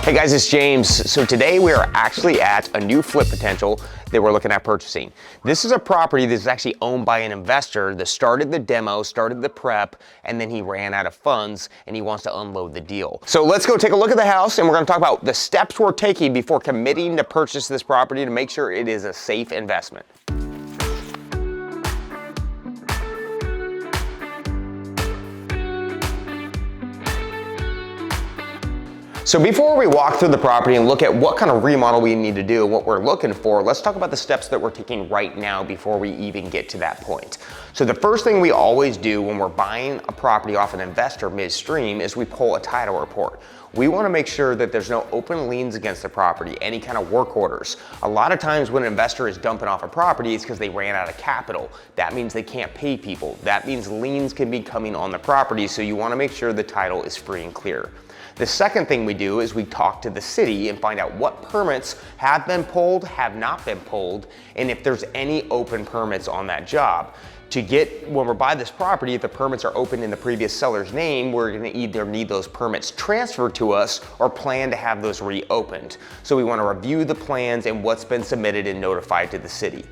Hey guys, it's James. So today we are actually at a new flip potential that we're looking at purchasing. This is a property that's actually owned by an investor that started the demo, started the prep, and then he ran out of funds and he wants to unload the deal. So let's go take a look at the house and we're gonna talk about the steps we're taking before committing to purchase this property to make sure it is a safe investment. So before we walk through the property and look at what kind of remodel we need to do and what we're looking for, let's talk about the steps that we're taking right now before we even get to that point. So the first thing we always do when we're buying a property off an investor midstream is we pull a title report. We want to make sure that there's no open liens against the property, any kind of work orders. A lot of times when an investor is dumping off a property, it's because they ran out of capital. That means they can't pay people. That means liens can be coming on the property, so you want to make sure the title is free and clear. The second thing we do is we talk to the city and find out what permits have been pulled, have not been pulled, and if there's any open permits on that job. When we're buying this property, if the permits are open in the previous seller's name, we're gonna either need those permits transferred to us or plan to have those reopened. So we wanna review the plans and what's been submitted and notified to the city.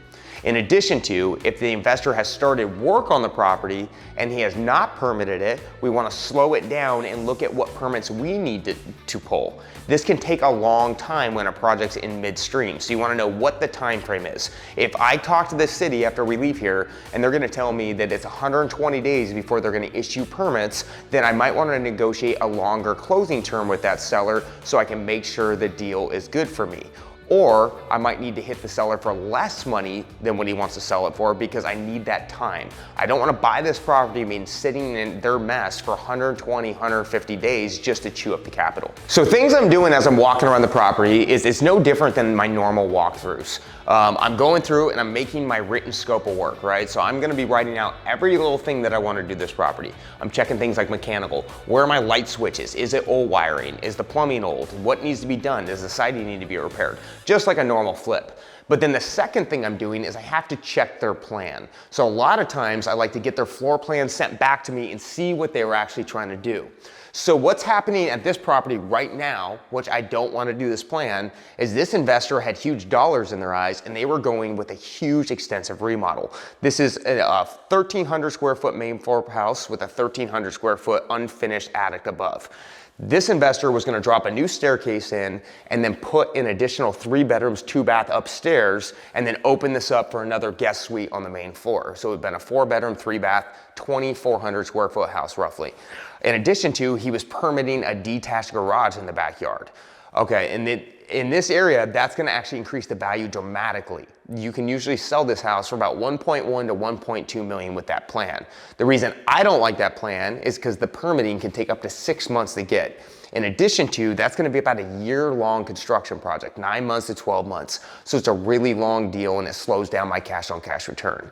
In addition to, if the investor has started work on the property and he has not permitted it, we want to slow it down and look at what permits we need to pull. This can take a long time when a project's in midstream, so you want to know what the time frame is. If I talk to the city after we leave here and they're going to tell me that it's 120 days before they're going to issue permits, then I might want to negotiate a longer closing term with that seller so I can make sure the deal is good for me. Or I might need to hit the seller for less money than what he wants to sell it for because I need that time. I don't want to buy this property and be sitting in their mess for 120, 150 days just to chew up the capital. So things I'm doing as I'm walking around the property is it's no different than my normal walkthroughs. I'm going through and I'm making my written scope of work, right? So I'm gonna be writing out every little thing that I want to do this property. I'm checking things like mechanical. Where are my light switches? Is it old wiring? Is the plumbing old? What needs to be done? Does the siding need to be repaired? Just like a normal flip. But then the second thing I'm doing is I have to check their plan. So a lot of times I like to get their floor plan sent back to me and see what they were actually trying to do. So what's happening at this property right now, which I don't want to do this plan, is this investor had huge dollars in their eyes and they were going with a huge extensive remodel. This is a 1,300 square foot main floor house with a 1,300 square foot unfinished attic above. This investor was going to drop a new staircase in and then put an additional 3 bedrooms, 2 bath upstairs and then open this up for another guest suite on the main floor. So it's been a 4 bedroom, 3 bath, 2,400 square foot house roughly. In addition to, he was permitting a detached garage in the backyard. Okay, and in this area, that's gonna actually increase the value dramatically. You can usually sell this house for about 1.1 to 1.2 million with that plan. The reason I don't like that plan is because the permitting can take up to 6 months to get. In addition to, that's gonna be about a year-long construction project, 9 months to 12 months. So it's a really long deal and it slows down my cash on cash return.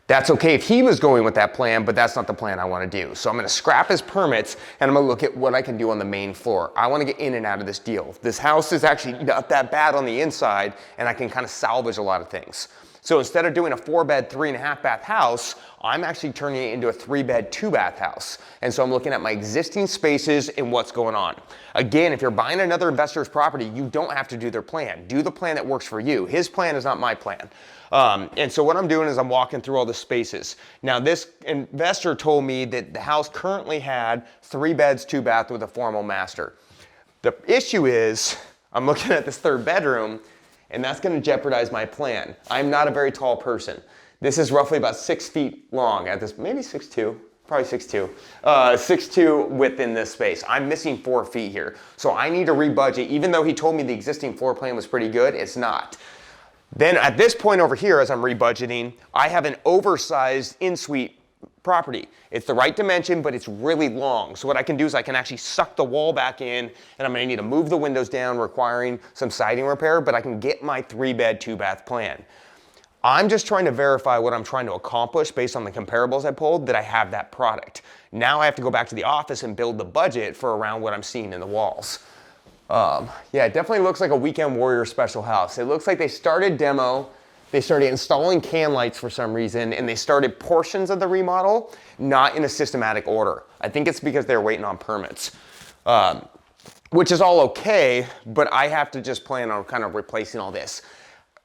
That's okay if he was going with that plan, but that's not the plan I want to do. So I'm going to scrap his permits and I'm going to look at what I can do on the main floor. I want to get in and out of this deal. This house is actually not that bad on the inside and I can kind of salvage a lot of things. So instead of doing a 4-bed, 3.5 bath house, I'm actually turning it into a 3-bed, 2-bath house. And so I'm looking at my existing spaces and what's going on. Again, if you're buying another investor's property, you don't have to do their plan. Do the plan that works for you. His plan is not my plan. And so what I'm doing is I'm walking through all the spaces. Now this investor told me that the house currently had 3 beds, 2 baths with a formal master. The issue is I'm looking at this 3rd bedroom and that's going to jeopardize my plan. I'm not a very tall person. This is roughly about 6 feet long at this, maybe 6'2", probably 6'2", 6'2" within this space. I'm missing 4 feet here. So I need to rebudget, even though he told me the existing floor plan was pretty good, it's not. Then at this point over here, as I'm rebudgeting, I have an oversized in-suite property. It's the right dimension, but it's really long. So what I can do is I can actually suck the wall back in and I'm gonna need to move the windows down, requiring some siding repair, but I can get my 3-bed, 2-bath plan. I'm just trying to verify what I'm trying to accomplish based on the comparables I pulled, that I have that product. Now I have to go back to the office and build the budget for around what I'm seeing in the walls. Yeah, it definitely looks like a Weekend Warrior special house. It looks like they started demo, they started installing can lights for some reason, and they started portions of the remodel, not in a systematic order. I think it's because they're waiting on permits. which is all okay, but I have to just plan on kind of replacing all this.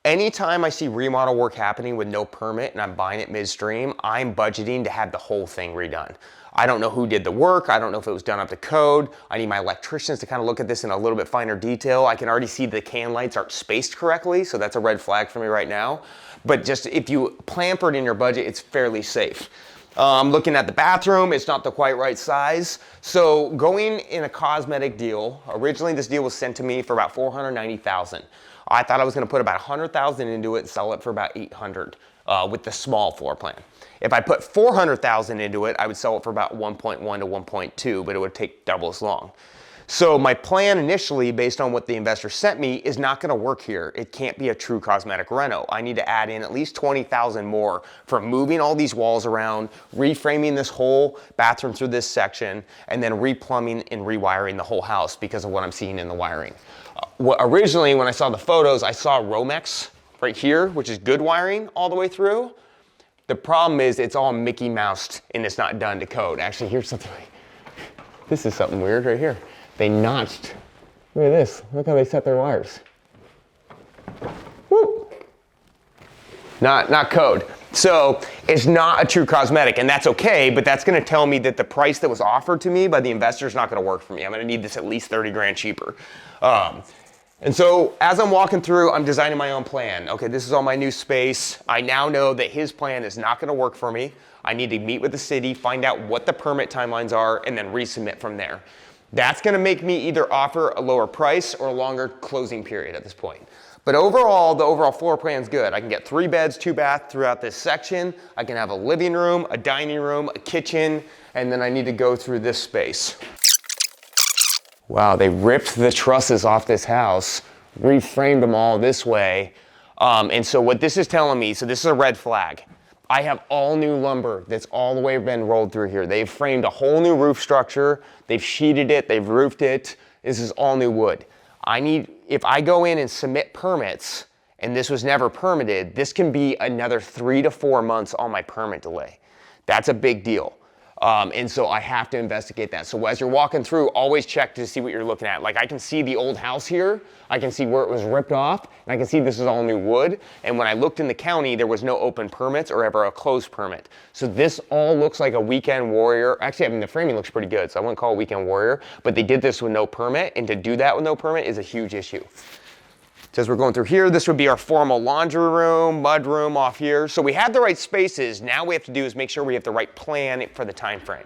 Anytime I see remodel work happening with no permit and I'm buying it midstream, I'm budgeting to have the whole thing redone. I don't know who did the work. I don't know if it was done up to code. I need my electricians to kind of look at this in a little bit finer detail. I can already see the can lights aren't spaced correctly, so that's a red flag for me right now. But just if you plan for it in your budget, it's fairly safe. Looking at the bathroom, it's not the quite right size. So going in a cosmetic deal, originally this deal was sent to me for about $490,000. I thought I was gonna put about $100,000 into it and sell it for about $800 with the small floor plan. If I put $400,000 into it, I would sell it for about 1.1 to 1.2, but it would take double as long. So my plan initially, based on what the investor sent me, is not gonna work here. It can't be a true cosmetic reno. I need to add in at least 20,000 more for moving all these walls around, reframing this whole bathroom through this section, and then replumbing and rewiring the whole house because of what I'm seeing in the wiring. Originally, when I saw the photos, I saw Romex right here, which is good wiring all the way through. The problem is it's all Mickey Moused and it's not done to code. Actually, here's something, this is something weird right here. They notched, look at this, look how they set their wires. Woo. Not code. So it's not a true cosmetic, and that's okay, but that's gonna tell me that the price that was offered to me by the investor is not gonna work for me. I'm gonna need this at least 30 grand cheaper. And so as I'm walking through, I'm designing my own plan. Okay, this is all my new space. I now know that his plan is not gonna work for me. I need to meet with the city, find out what the permit timelines are, and then resubmit from there. That's gonna make me either offer a lower price or a longer closing period at this point. But overall, the overall floor plan's good. I can get 3 beds, 2 baths throughout this section. I can have a living room, a dining room, a kitchen, and then I need to go through this space. Wow, they ripped the trusses off this house, reframed them all this way. And so what this is telling me, so this is a red flag. I have all new lumber that's all the way been rolled through here. They've framed a whole new roof structure. They've sheeted it, they've roofed it. This is all new wood. If I go in and submit permits and this was never permitted, this can be another 3 to 4 months on my permit delay. That's a big deal. And so I have to investigate that. So as you're walking through, always check to see what you're looking at. Like I can see the old house here. I can see where it was ripped off, and I can see this is all new wood. And when I looked in the county, there was no open permits or ever a closed permit. So this all looks like a weekend warrior. Actually, I mean, the framing looks pretty good, so I wouldn't call it weekend warrior, but they did this with no permit, and to do that with no permit is a huge issue. So as we're going through here, this would be our formal laundry room, mud room off here. So we have the right spaces. Now what we have to do is make sure we have the right plan for the time frame.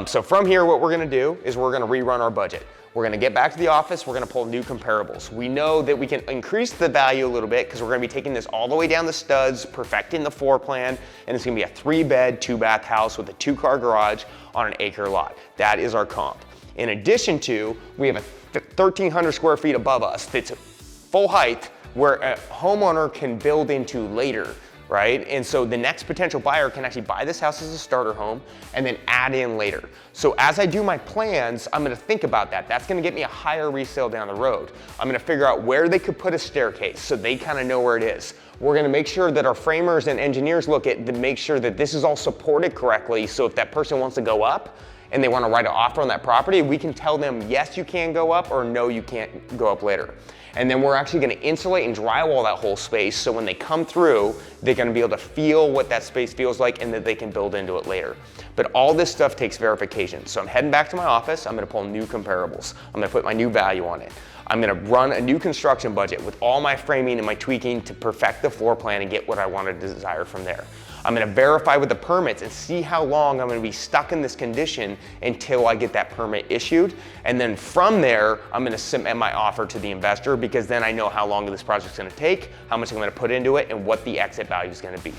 So from here, what we're gonna do is we're gonna rerun our budget. We're gonna get back to the office, we're gonna pull new comparables. We know that we can increase the value a little bit because we're gonna be taking this all the way down the studs, perfecting the floor plan, and it's gonna be a 3-bed, 2-bath house with a 2-car garage on an acre lot. That is our comp. In addition to, we have a 1,300 square feet above us that's full height where a homeowner can build into later, right? And so the next potential buyer can actually buy this house as a starter home and then add in later. So as I do my plans, I'm gonna think about that. That's gonna get me a higher resale down the road. I'm gonna figure out where they could put a staircase so they kind of know where it is. We're gonna make sure that our framers and engineers look at to make sure that this is all supported correctly. So if that person wants to go up and they wanna write an offer on that property, we can tell them, yes, you can go up, or no, you can't go up later. And then we're actually gonna insulate and drywall that whole space so when they come through, they're gonna be able to feel what that space feels like and that they can build into it later. But all this stuff takes verification. So I'm heading back to my office, I'm gonna pull new comparables. I'm gonna put my new value on it. I'm gonna run a new construction budget with all my framing and my tweaking to perfect the floor plan and get what I want to desire from there. I'm gonna verify with the permits and see how long I'm gonna be stuck in this condition until I get that permit issued. And then from there, I'm gonna submit my offer to the investor because then I know how long this project's gonna take, how much I'm gonna put into it, and what the exit value is gonna be.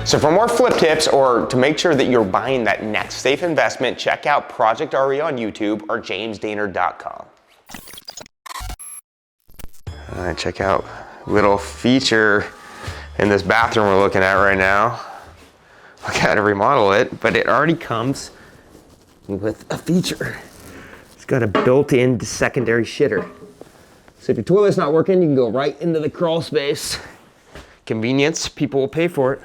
So for more flip tips or to make sure that you're buying that next safe investment, check out ProjectRE on YouTube or jamesdainard.com. All right, check out little feature in this bathroom we're looking at right now. I gotta remodel it, but it already comes with a feature. It's got a built-in secondary shitter. So if your toilet's not working, you can go right into the crawl space. Convenience, people will pay for it.